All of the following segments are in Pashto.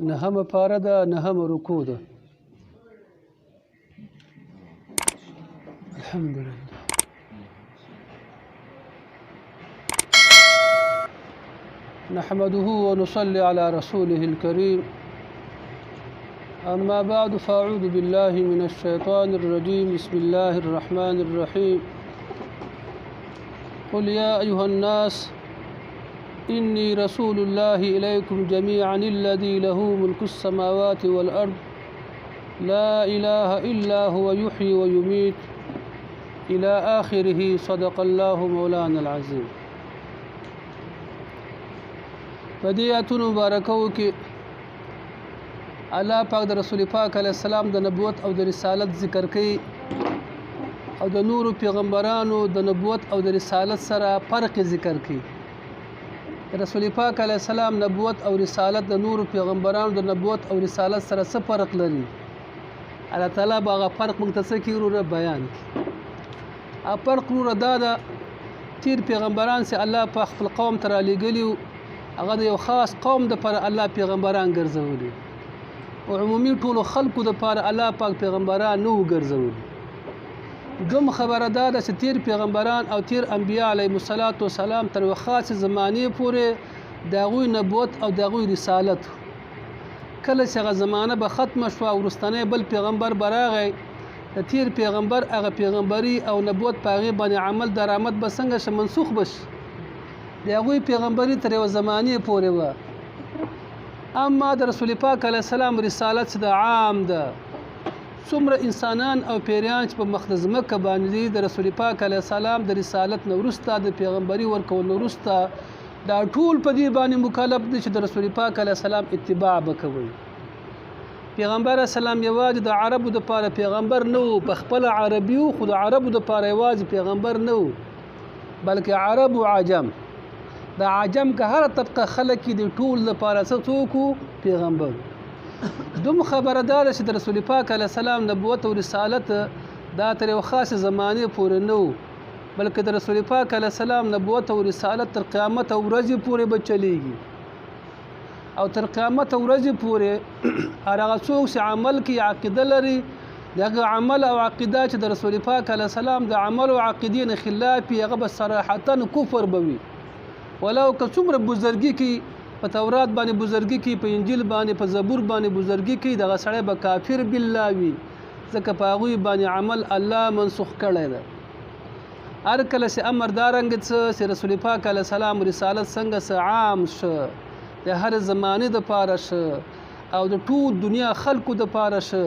نهم پاره ده نهم رکوع ده. الحمدلله. نحمده ونصلي على رسوله الكريم. أما بعد فأعوذ بالله من الشيطان الرجيم. بسم الله الرحمن الرحيم. قل يا أيها الناس إني رسول الله إليكم جميعا الذي له ملك السماوات والأرض لا إله إلا هو يحيي ويميت إلى آخره. صدق الله مولانا العظيم. بديعتون مبارکو کې الله پاک د رسول پاک علیه السلام د نبوت او د رسالت ذکر کوي او د نور پیغمبرانو د نبوت او د رسالت سره فرق ذکر کوي. رسول پاک علیه السلام نبوت او رسالت د نور پیغمبرانو د نبوت او رسالت سره څه فرق لري؟ الله تعالی باغه فرق موږ ته څه کوي بیان کوي. ا فرق نور دا د تیر پیغمبران سي الله په خپل قوم تر لګلیو، هغه د یو خاص قوم د پر الله پیغمبران ګرځولي او عمومي ټولو خلکو د پر الله پاک پیغمبران نو ګرځولي. دوم خبره ده چې تیر پیغمبران او تیر انبیاء علیهم الصلاۃ والسلام تر خاص زمانه پورې داغوی نبوت او داغوی رسالت کله چې هغه زمانه به ختم شو او ورستنه بل پیغمبر براغی د تیر پیغمبر هغه پیغمبري او نبوت پاغي باندې عمل درآمد به څنګه ش منسوخ بش داغوی پیغمبري تر یو زمانه پورې و. اما د رسول پاک علیه السلام رسالت د عام ده. څومره انسانان او پیریان چې په مقدس مکه باندې د رسول پاک علیه السلام د رسالت نه وروسته د پیغمبري ورکول نه وروسته دا ټول په دې باندې مکلف دي چې د رسول پاک علیه السلام اتباع وکوي. پیغمبر اسلام یوازې د عربو د پاره پیغمبر نه و، په خپل عربي خو د عربو د پاره یوازې پیغمبر نه و، بلکې عرب او عجم د عجم که هر طبقه خلک دي ټول د پاره څوک پیغمبر. دوم خبره ده چې د رسول پاک علیه السلام نبوت او رسالت دا تر یو خاص زمانه پورې نه و، بلکې د رسول پاک علیه السلام نبوت او رسالت تر قیامت او ورځې پورې به چلیږي او تر قیامت او ورځې پورې هغه څوک چې عمل کوي عقیده لري دغه عمل او عقیده چې د رسول پاک علیه السلام د عمل او عقیدې نه خلاف هغه به صراحتا کفر به وي، ولو که څومره بزرګي کې په تورات باندې بزرګي کې، په انجیل باندې، په زبور باندې بزرګي کې، دغه سړی به کافر بالله وي، ځکه په هغوی باندې عمل الله منسوخ کړی ده. هر کله چې امر دارنګ چې رسول پاک علیه السلام رسالت څنګه عام شه د هر زمانه د پاره شه او د ټول دنیا خلکو د پاره شه،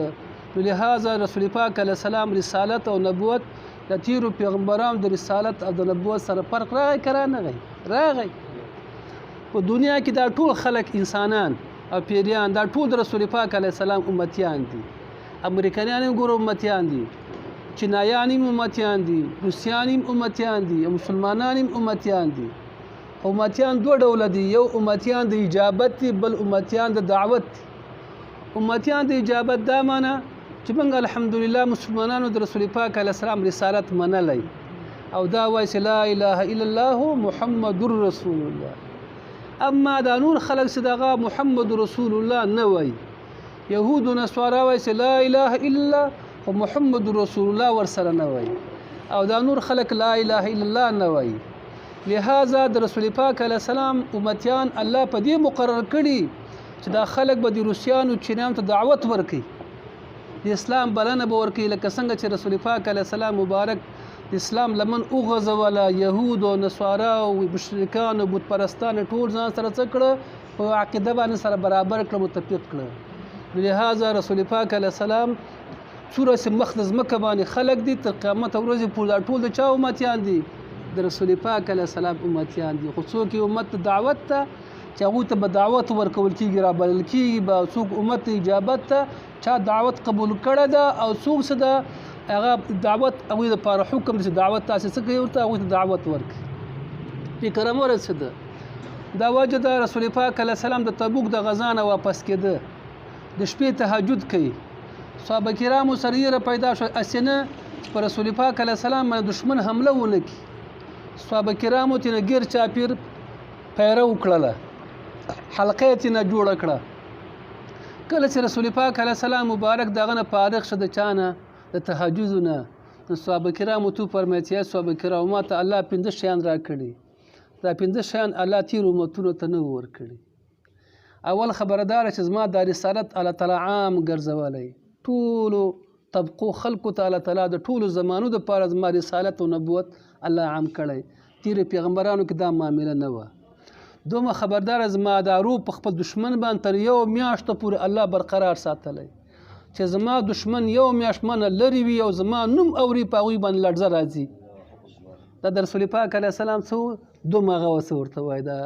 نو لهذا رسول پاک علیه السلام رسالت او نبوت د تیرو پیغمبرانو د رسالت او د نبوت سره فرق راغی که نه راغی. په دنیا کې دا ټول خلک انسانان او پیریان دا ټول د رسول پاک علیه السلام امتیان دي. امریکایان هم ګوره امتیان دي، چینایان هم امتیان دي، روسیان هم امتیان دي، مسلمانان هم امتیان دي. امتیان دوه ډوله دي، یو امتیان د اجابت دي، بل امتیان د دعوت دي. امتیان د اجابت دا معنی چې موږ الحمدلله مسلمانانو د رسول پاک علیه السلام رسالت منلی او دا وایي چې لا اله الا الله محمد رسول الله. اما دا نور خلق چې دغه محمد رسول الله نه وایي، یهود و نصارا وایي چې لا اله الا الله او محمد رسول الله ورسره نه وایي، او دا نور خلق لا اله الا الله نه وایي. لهذا د رسول پاک علیه السلام امتیان الله په دې مقرر کړي چې دا خلق به د روسیانو چینیانو ته دعوت ورکړي، د اسلام بلنه به ورکړي، لکه څنګه چې رسول پاک علیه السلام مبارک د اسلام لمن وغځوله، یهود او نصارا او مشرکان او بت پرستان ټول ځان سره څه کړه په عقیده باندې سره برابر کړه، متفق کړه. لهذا رسول پاک علیه السلام څومره چې مقدس مکه باندې خلق دي تر قیامت ورځې پورې ټول د چا امتیان دي؟ د رسول پاک علیه السلام امتیان دي. خو څوک امت دعوت ته چې هغوی ته به دعوت ورکول کېږي، رابلل کېږي، به څوک امت اجابت ته چا دعوت قبول کړی ده او څوک څه ده هغه دعوت هغوی دپاره حکم چې دعوت تاسې څه کوي ورته هغوی ته دعوت ورکړي. فکر هم ورسېده ده. دا وجه ده رسول پاک علیه السلام د تبوک د غزا نه واپس کېده، د شپې تهجد کوي، صحابه کرامو سره یې پیدا شو اسې نه چې په رسول پاک علیه السلام باندې دشمن حمله ونه کړي. صحابه کرامو ترې ګیر چاپیر پیره وکړله، حلقه یې ترېنه جوړه کړه کله چې رسول پاک علیه السلام مبارک دغه نه فارغ شه د چا نه د تهجد نه نو صحابه کرامو تو فرمایي چې صحابه کرامو ما ته الله 15 شیان راکړي دا 15 شیان الله تیر امتونو ته نه ورکړي اول خبردار چې زما د رسالت الله تعالی عام ګرځولی ټولو طبقو خلقو ته الله تعالی د ټولو زمانو دپاره زما رسالت او نبوت الله عام کړی تیر پیغمبرانو کې دا معامله نه وه دومره خبردار زما دا روح په خپل دشمن باندې تر یو میاشته پورې الله برقرار ساتلی چې زما دشمن یو میاشت منه لرې وي او زما نوم اوري په هغوی باندې لړزه راځي دا د رسول پاک علیه السلام څه دوم هغه څه ورته وایي دا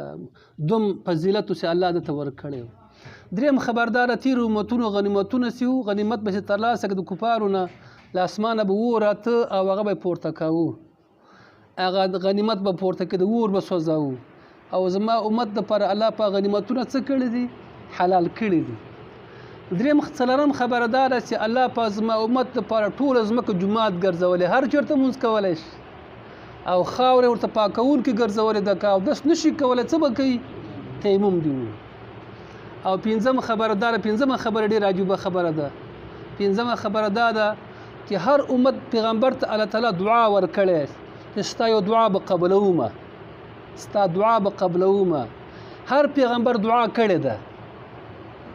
دوم فضیلت چې الله درته ورکړی دریم خبرداره تیر امتونو غنیمتونه سي وو غنیمت به چې ترلاسه کړه د کفارو نه له اسمانه به وراته او هغه به پورته کوو هغه غنیمت به پورته کړه اور به سوځاوه او زما امت دپاره الله په غنیمتونه څه کړي دي حلال کړي دي دریم څلورم خبردار چې الله په زما امت دپاره ټوله ځمکه جومات ګرځولی هر چېرته مونځ کولی شي او خاورې ورته پاکوونکي ګرځولې ده که اودس نشي کولی څه به کوي تیمم دي او پنځمه خبردار پنځمه خبره ډېره عجیبه خبره ده پنځمه خبره دا ده چې هر امت پیغمبر ته الله تعالی دعا ورکړی چې ستا یو دعا به قبلومه ستا دعا به قبلومه هر پیغمبر دعا کړې ده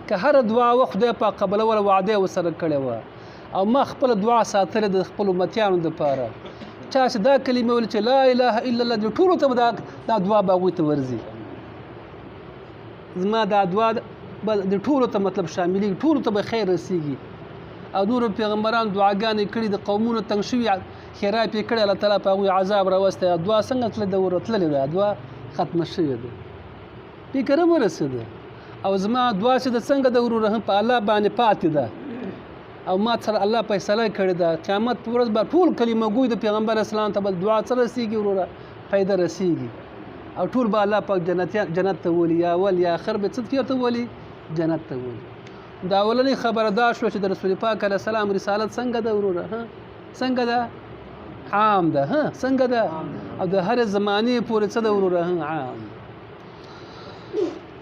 که هر دعا و خدای پاک قبلوله وعده ورسره کړې وه او ما خپله دعا ساتلې د خپلو امتیانو دپاره چا چې دا کلمه ویل چې لا اله الا الله د ټولو ته به دا دعا به هغوی ته ورځي زما دا دعا به د ټولو ته مطلب شاملېږي ټولو ته به خیر رسېږي او نورو پیغمبرانو دعاګانې کړي د قومونو تنګ شوي خیرات یې کړی الله تعالی په هغوی عذاب راوستی دعا څنګه تللې ده دعا ختمه شوې ده فکر هم ورسېده او زما دعا چې د څنګه د وروره هم په الله باندې پاتې ده او ما سره الله فیصله کړې ده قیامت په ورځ به ټول کلمه ګوی د پیغمبر اسلام ته به دعا څه رسېږي وروره فایده رسېږي او ټول به الله پاک جنت ته ولي یا اول یا آخر به څه چېرته ولي جنت ته ولي دا اولنۍ خبره دا شوه چې د رسول پاک علیه السلام رسالت څنګه ده وروره څنګه ده عام ده څنګه ده او د هر زمانې پورې څه ده وروره عام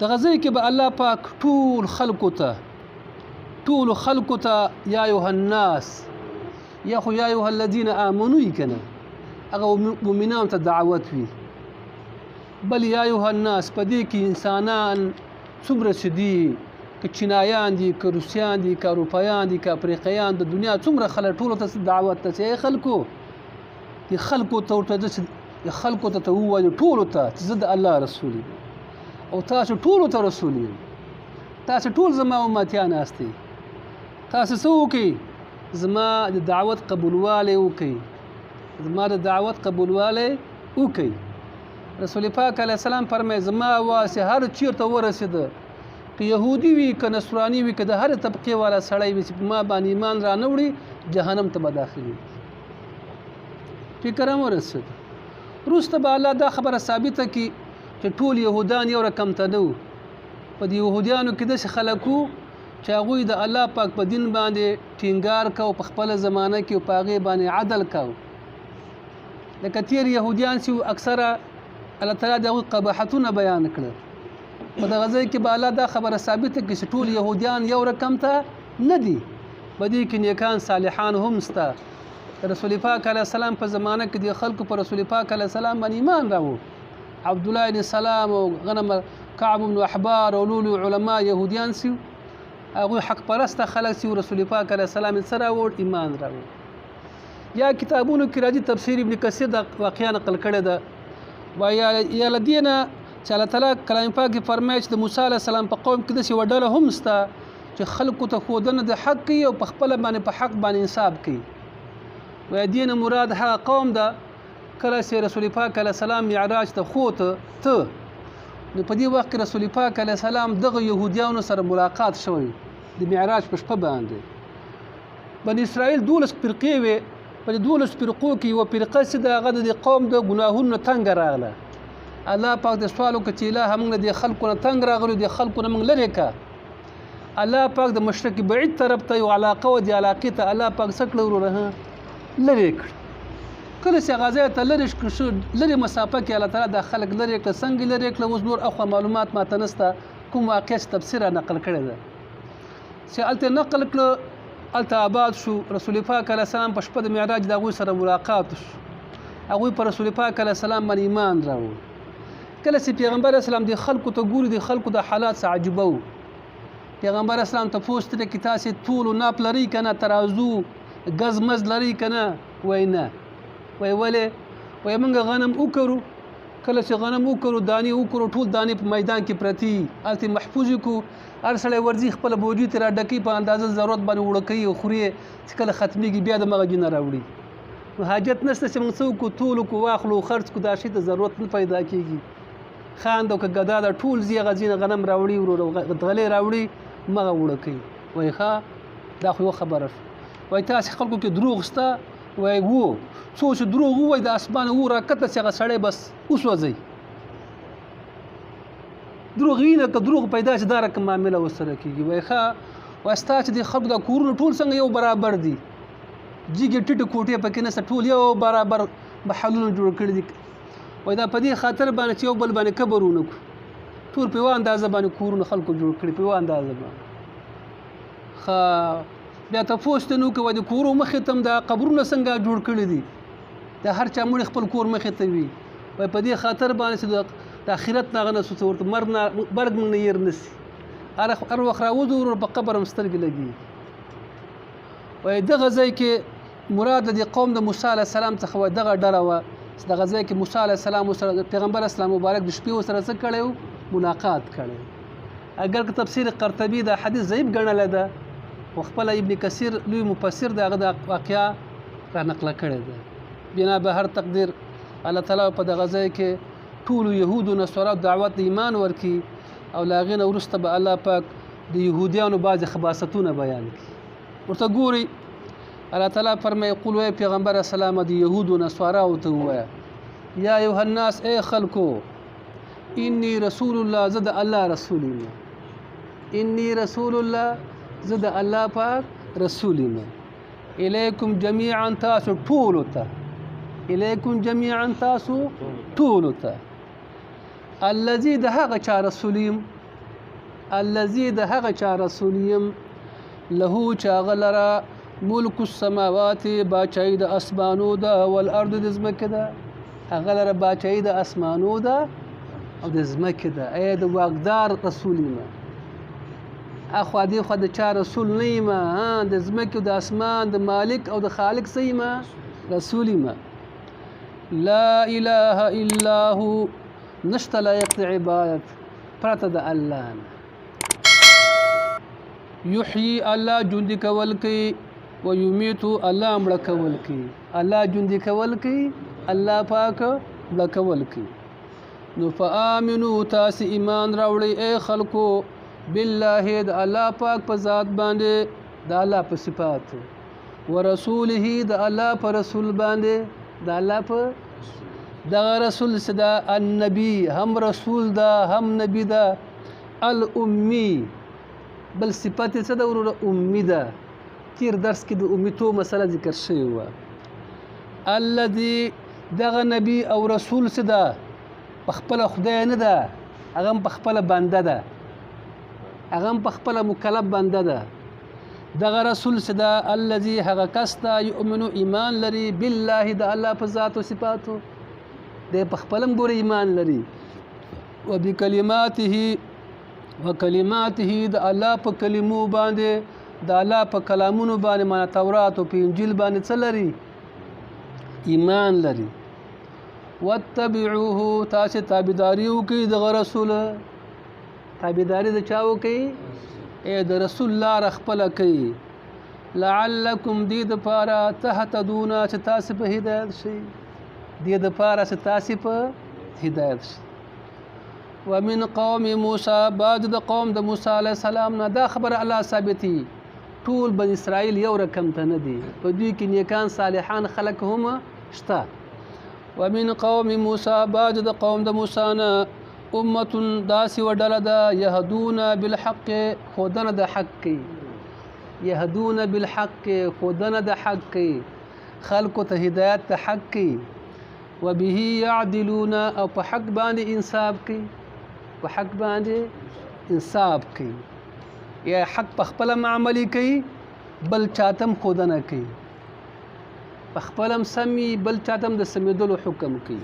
دغه ځای کې به الله پاک ټول خلقو ته یا ایها الناس یا خو یا ایها الذین آمنو یې که نه هغه مؤمنانو ته دعوت وي بل یا ایها الناس په دې کې انسانان څومره چې دي که چینایان دي که روسیان دي که اروپایان دي که افریقایان د دنیا څومره خلک ټولو ته دعوت ته چې خلکو د خلکو ته ورته خلکو ته ووایو ټولو ته چې زه د الله رسول یم او تاسو ټولو ته رسول یم تاسو ټول زما امتیان یاستئ تاسو څه وکړئ زما د دعوت قبولوالی وکړئ زما د دعوت قبولوالی وکړئ رسول پاک علیه السلام فرمایي زما آواز هر چیرته ورسېده که یهودي وي که نصراني وي که د هرې طبقې والا سړی وي چې په ما باندې ایمان را نه وړي جهنم ته به داخلېږي فکر هم ورسېد وروسته به الله دا خبره ثابته کړي چې ټول یهودان یو رقم ته نه وو په دې یهودیانو کې داسې خلک وو چې هغوی د الله پاک په دین باندې ټینګار کوو په خپله زمانه کې او په هغې باندې عدل کوو لکه تیر یهودیان چې اکثره الله تعالی د هغوی قباحتونه بیان کړل په دغه ځای کې به الله دا خبره ثابته کړي چې ټول یهودیان یو رقم ته نه دي په دې کې نیکان صالحان هم شته رسول پاک علیه السلام په زمانه کې د خلکو په رسول پاک علیه السلام باندې ایمان راوړ عبدالله بن سلام او غنم کعب بن احبار او لولو علما یهودیان سي هغوی حق پرسته خلک سي رسول پاک علیه السلام یې څه راوړ ایمان راوړ یا کتابونو کې راځي تفسیر ابن کثیر دا واقعا نقل کړی ده وایي یا له دې نه چې الله تعالی کلام پاک کې فرمایي چې د موسی علیه السلام په قوم کې داسې یوه ډله هم شته چې خلکو ته ښودنه د حق کوي او په خپله باندې په حق باندې انصاف کوي وایي دې نه مراد هغه قوم ده کله چې رسول پاک علیه السلام معراج ته خوته نو په دې وخت کې رسول پاک علیه السلام دغه یهودیانو سره ملاقات شوی د معراج په شپه باندې بني اسرائیل 12 فرقې وې په دې 12 فرقو کې یوه فرقه چې د هغه د قوم د ګناهونو تنګه راغله الله پاک د سوال وکړه چې الهه موږ د خلکو نه تنګ راغلو د خلکو نه موږ لرې کړه الله پاک د مشرق بعید طرف ته یو علاقه و د علاقې ته الله پاک څه کړه وروره لرې کړه کله چې هغه ځای ته لرې شو لرې مسافه کې الله تعالی دا خلک لرې کړه څنګه لرې کړه اوس نور اخوا معلومات ماته نشته کوم واقع چې تفسیر نقل کړی ده چې هلته نقل کړه هلته آباد شو. رسول پاک علیه السلام په شپه د معراج د هغوی سره ملاقات شو. هغوی په رسول پاک علیه السلام باندې ایمان راوړ. کله چې پیغمبر علیه السلام د خلکو ته ګوري د خلکو د حالات څه عجیبه وو. پیغمبر علیه السلام تپوس ترې کې تاسې طول و ناپ لرئ که نه، ترازو ګز مز لرئ که نه؟ وایي نه. وایي ولې؟ وایي موږ غنم وکرو، کله چې غنم وکرو دانې وکرو ټول دانې په میدان کې پرتې هلته محفوظ کړو. هر سړی ورځي خپل بوجي ته راډکوي په اندازه ضرورت باندې اوړه کوي او خوري چې کله ختمیږي بیا د مغه جونه راوړي. نو حاجت نشته چې موږ څه وکړو ټول وکړو واخلو خرڅ کړو دا شي ته ضرورت نه پیدا کېږي. خاند او که ګدا دا ټول ځي هغه ځینې غنم راوړي غلې راوړي مغه اوړه کوي. وایي ښه دا خو یوه خبره شوه. وایي تاسې خلکو کې دروغ شته؟ وایي وو. څو چې دروغ ووایي د اسمانه وو راکته چې هغه سړی بس وسوځئ. دروغ وینه که دروغ پیدا شي دا رقم معامله ورسره کېږي. وایي ښه وایي ستا چې د خلکو دا کورونه ټول څنګه یو برابر دي، جګې ټیټې کوټې پکې نشته، ټول یو برابر محلونه جوړ کړي دي. وایي دا په دې خاطر باندې چې یو بل باندې کبر ونه کړو، ټول په یوه اندازه باندې کورونه خلکو جوړ کړي په یوه اندازه باندې. ښه بیا تپوس ته نو که وایي د کورو مخې ته هم دا قبرونه څنګه جوړ کړي دي، د هر چا مړي خپل کور مخې ته وي. وایي په دې خاطر باندې چې د آخرت نه هغه نه څه ورته مرګ موږ نه هېر نه شي، هر وخت راوځو په قبر هم سترګې لګي. وایي دغه ځای کې مراد د قوم د موسی علیه السلام څخه وایي دغه ډله وه چې دغه ځای کې موسی علیه السلام سره پیغمبر اسلام مبارک د شپې ورسره څه کړی و؟ ملاقات کړی. اگر که تفسیر قرطبي دا حدیث ضعیف ګڼلی ده خو خپله ابن کثیر لوی مفسر د هغه د واقعه را نقله کړې ده. بنا به هر تقدیر الله تعالی په دغه ځای کې ټولو یهودو نصارو دعوت د ایمان ورکي او له هغې نه وروسته به الله پاک د یهودیانو بعضې خباستونه بیان کړي. ورته ګوري الله تعالی فرمایي قل وایه پیغمبر السلام د یهودو نصاراو ته ووایه یا ایها الناس ای خلکو انی رسول الله زه د الله رسول یم. انی رسول الله زه د الله پاک رسول یم. الیکم جمیعا تاسو ټولو ته، الیکم جمیعا تاسو ټولو ته. الذي د هغه چا رسول یم، الذي د هغه چا رسول یم له چې هغه لره ملک السماوات باچایي د اسمانو ده والارض د ځمکې ده، هغه لره باچایي د اسمانو ده او د ځمکې ده. ای د واکدار رسول یم، اخوا دې خوا د چا رسول نه یم، د ځمکې او د اسمان د مالک او د خالق څه یم؟ رسول یم. لا اله الا هو نشته لایق د عبادت پرته د الله نه. یحیی الله ژوندي کول کوي و یمیتو الله مړه کول کوي. الله ژوندي کول کوي، الله پاک مړه کول کوي. نو فآمنو تاسې ایمان راوړئ ای خلکو بالله د الله پاک په ذات باندې، د الله په صفاتو، ورسوله د الله په رسول باندې، د الله په دغه رسول څه ده؟ النبي هم رسول ده هم نبی ده. الامی بل صفت څه ده وروره؟ امی ده. تیر درس کې د امیتوب مسله ذکر شوې وه. الذي دغه نبی او رسول څه ده؟ په خپله خدای نه ده، هغه هم په خپله بنده ده، هغه هم په خپله مکلف بنده ده. دغه رسول څه ده؟ الذي هغه کس ته یؤمنو ایمان لري بالله د الله په ذات او صفاتو، دی په خپل هم ګوره ایمان لري. وبکلماته وکلماته د الله په کلمو باندې، د الله په کلامونو باندې، معنی تورات او په انجیل باندې څه لري؟ ایمان لري. واتبعوه تاسې تابعداري وکړئ دغه رسول. تابعداري د چا وکړئ؟ ای د رسول لاره خپله کوي. لعلکم دې دپاره تهتدون چې تاسې په هدایت شئ، دې دپاره چې تاسې په هدایت شئ. ومن قوم موسی بعد د قوم د موسی علیه السلام نه دا خبره الله ثابتي ټول بني اسرائیل یو رقم ته نه دي، په دوی کې نیکان صالحان خلک هم شته. ومن قوم موسی بعد د قوم د موسی نه امة داسې و ډله ده یهدون بالحق خودنه د حق کوي، یهدون بالحق خودنه د حق کوي، خلکو ته هدایت ته حق کوي. وبه يعدلون او په حق باندې انصاف کوي، په حق باندې انصاف کوي. یا حق په خپل عملي کوي بل چاتم خودنه کوي په خپل سمي بل چاتم د سمیدلو حکم کوي.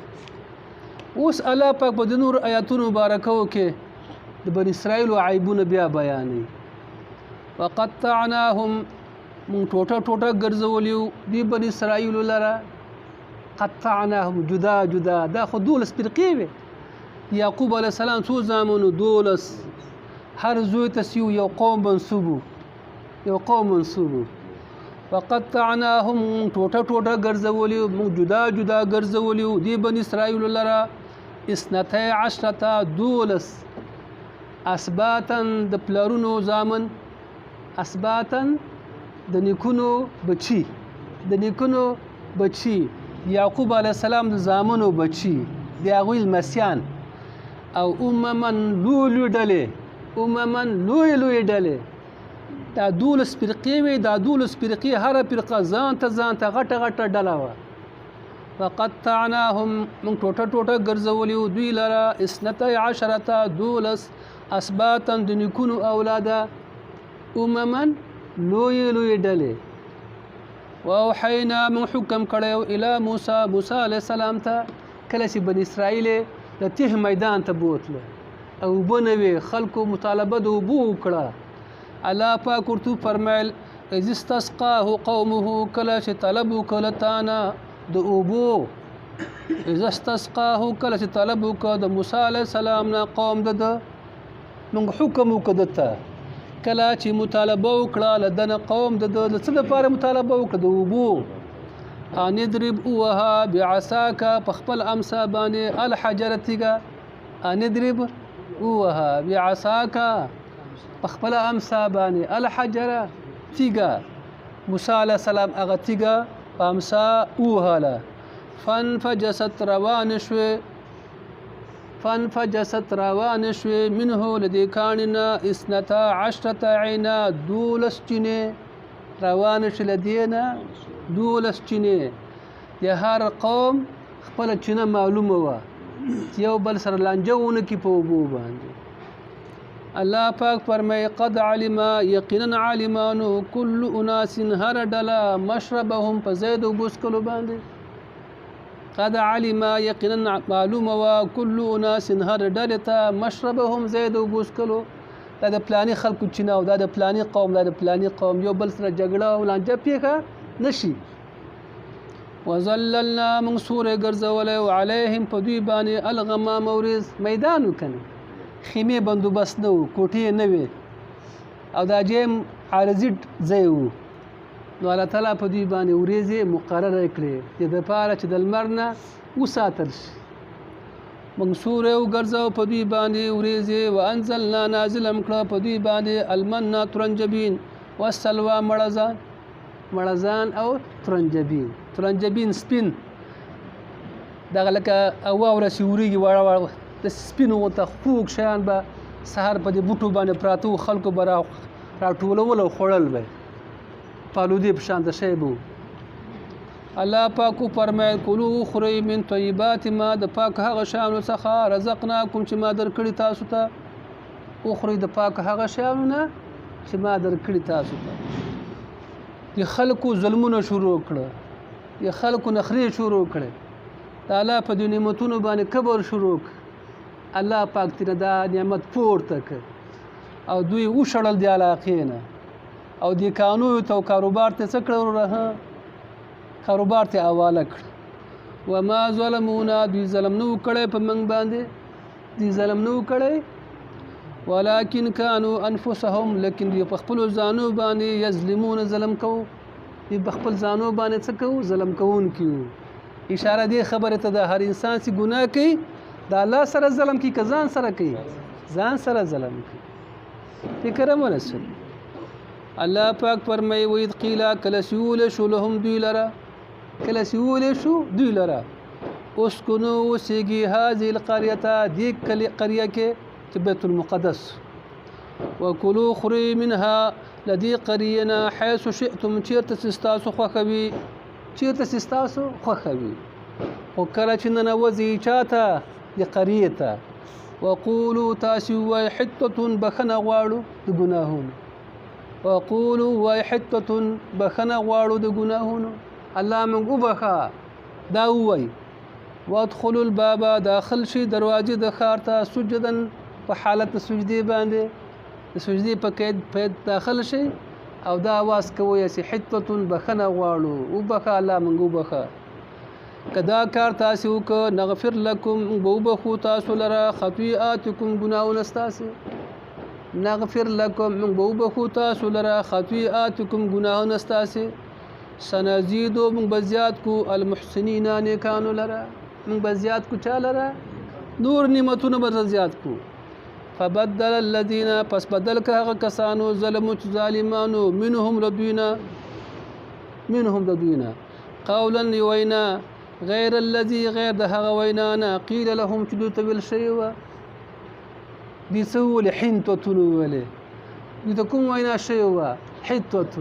اوس الله پاک په نور آیاتونو مبارکو کې د بنی اسرائیل عیبونه بیا بیانوي. وقطعناهم من ټوټه ټوټه ګرځولیو دی بنی اسرائیل لره. قطعناهم جدا جدا دا خو 12 فرقې وي. یعقوب علیه السلام څو زامنو 12 هر زوی ته یو قوم منسوبو وقطعناهم ټوټه ټوټه ګرځولیو موږ جدا جدا ګرځولیو دی بنی اسرائیل لره 12 اسباطا د پلارونو زامن اسباطا د نیکونو بچي یعقوب علیه السلام د زامنو بچي د هغوی لمسیان او امما لوی ډلې دا 12 فرقې وي. دا 12 فرقې هر فرقه ځان ته غټه ډله وه. وقطعناهم موږ ټوټه ټوټه ګرځولیو دوی لره 12 اسباطا د نیکونو اولاده امما لوی ډلې. واوحینا من حکم کړیو الی موسی علیه السلام ته کله چې بنی اسرائیل د تیه میدان ته بوتله او بنوي خلکو مطالبه د اوبو وکړه. الله پاک ورته فرمایل اذ استسقاه قومه کله چې طلب وکړه تانه د اوبو د موسی علیه السلام نه قوم د موږ حکم وکړه ته کله چې مطالبه وکړه لدنه قوم د څه لپاره مطالبه وکړه د اوبو ان اضرب وها بعصاك په خپل امسا باندې الحجر تیګه ان اضرب وها بعصاك په خپل امسا باندې الحجر تیګه موسی علیه السلام هغه تیګه په امسا وهله فانفجست روان شوې منه لدې کاننا 12 عینا 12 چینې روان شول دینا 12 چینې. د هر قوم خپل چینه معلومه وه یو بل سره لانجهونه کې په اوبو باندې. الله پاک فرمایي قد علم یقینا عالمانو کل اناس هر ډله مشربهم په زید او بوسکلو باندې. قد علم یقینا معلومه وا کل اناس هر ډلې ته مشربهم زید او بوسکلو دا د پلاني خلکو چینه او دا د پلاني قوم یو بل سره جګړه او لانجه پیښه نشي. وظللنا من سورې ګرځولی علیهم په دوی باندې الغمام وریځ میدان وکنه خیمې بندوبست نه و کوټې نه وې او دا جیم عارضي ځای و نو الله تعالی په دوی باندې وریځې مقرره کړې د دپاره چې د لمر نه وساتل شي. موږ سورې وګرځو په دوی باندې وریځې وانزلنا نازل هم کړه په دوی باندې المنا ترنجبین والسلوى مړزان او ترنجبین سپین دغه لکه واوره چې وریږي واړه د سپینو ورته خوږ شیان به سهار په دې بوټو باندې پراته وو خلکو به راټولول او خوړل به پالودې په شان د شی به الله پاک فرمایل کلوا خورئ من طیبات ما د پاک هغه شیانو څخه رزقناکم چې ما درکړي تاسو ته وخورئ د پاک هغه شیانو نه چې ما درکړي تاسو ته. د خلکو ظلمونه شروع کړه د خلکو نخرې شروع کړه د الله په دې نعمتونو باندې کبر شروع کړ. الله پاک تیره دا نعمت پورته کړ او دوی وشړل د علاقې نه او د قانون ته کاروبار ته څه کړل کاروبار ته حواله کړ. وما ظلمونا دوی ظلم نه وکړی په موږ باندې دوی ظلم نه وکړی ولكن كانوا انفسهم لیکن دوی په خپلو ځانو باندې یظلمون ظلم کوو دوی په خپل ځانو باندې څه کوو ظلم کوونکي وو. اشاره دې خبره ته د هر انسان چې ګناه کوي د الله سره ظلم کوي که ځان سره کوي ځان سره ظلم کوي فکر ونسل. الله پاک فرمایي وإذ قیل کله چې وویلی شو لهم دوی لره اسکنو اوسیږي هذه القریة دې قریه کې چې بیت المقدس وکلوا خورئ منها لدې قریې نه حیث شئتم چېرته چې ستاسو خوښوي خو کله چې ننوځئ چاته د قریې ته وقولوا تاسې ووایئ حطة بخښنه غواړو د ګناهونو وقولوا وای حطة بخنه غواړو د ګناهونو الله موږ وبخا دا وای وادخلوا الباب داخل شي دروازه د ښار ته سجدن په حالت سجدي باندې د سجدي په قید داخل شي او دا आवाज کوي چې حطة بخنه غواړو وبخا الله موږ وبخا کدا کار تاسو وک نغفر لكم بوبخو تاسو لرا خطيئاتكم گناهونه تاسو نغفر لكم من بوبخو تاسو لرا خطيئاتكم گناهونه تاسو سنزيد من بزيات کو المحسنين نیکانو لرا من بزيات کو چا لرا نور نعمتونه بزيات کو فبدل الذين پس بدل که کسانو ظلموا ظالمانو منهم لدوینا قولا وینا غیر الذي غیر د هغه وینانا قیل لهم چې دوی ته ویل شوي وه دي څه وویلې حنطة وویلې دوی ته کوم وینا شوې وه حنطة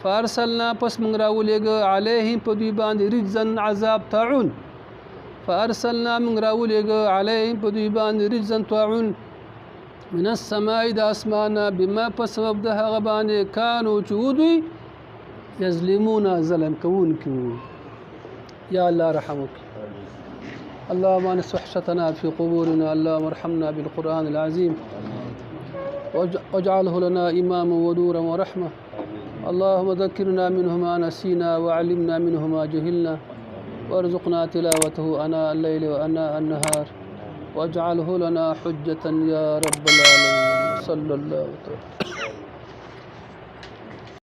فارسلنا پس موږ راولېږه علیهم په دوی باندې رجزا عذاب طاعون فارسلنا موږ راولېږه علیهم په دوی باندې رجزا طاعون من السماء د اسمانه بما په سبب د هغه باندې کانو چې دوی یظلمون ظلم کوونکي يا الله رحمك اللهم انس وحشتنا في قبورنا اللهم ارحمنا بالقرآن العظيم واجعله لنا إماما ونورا ورحمة اللهم ذكرنا منه ما نسينا وعلمنا منه ما جهلنا وارزقنا تلاوته آناء الليل وآناء النهار واجعله لنا حجة يا رب العالمين صلى الله عليه وسلم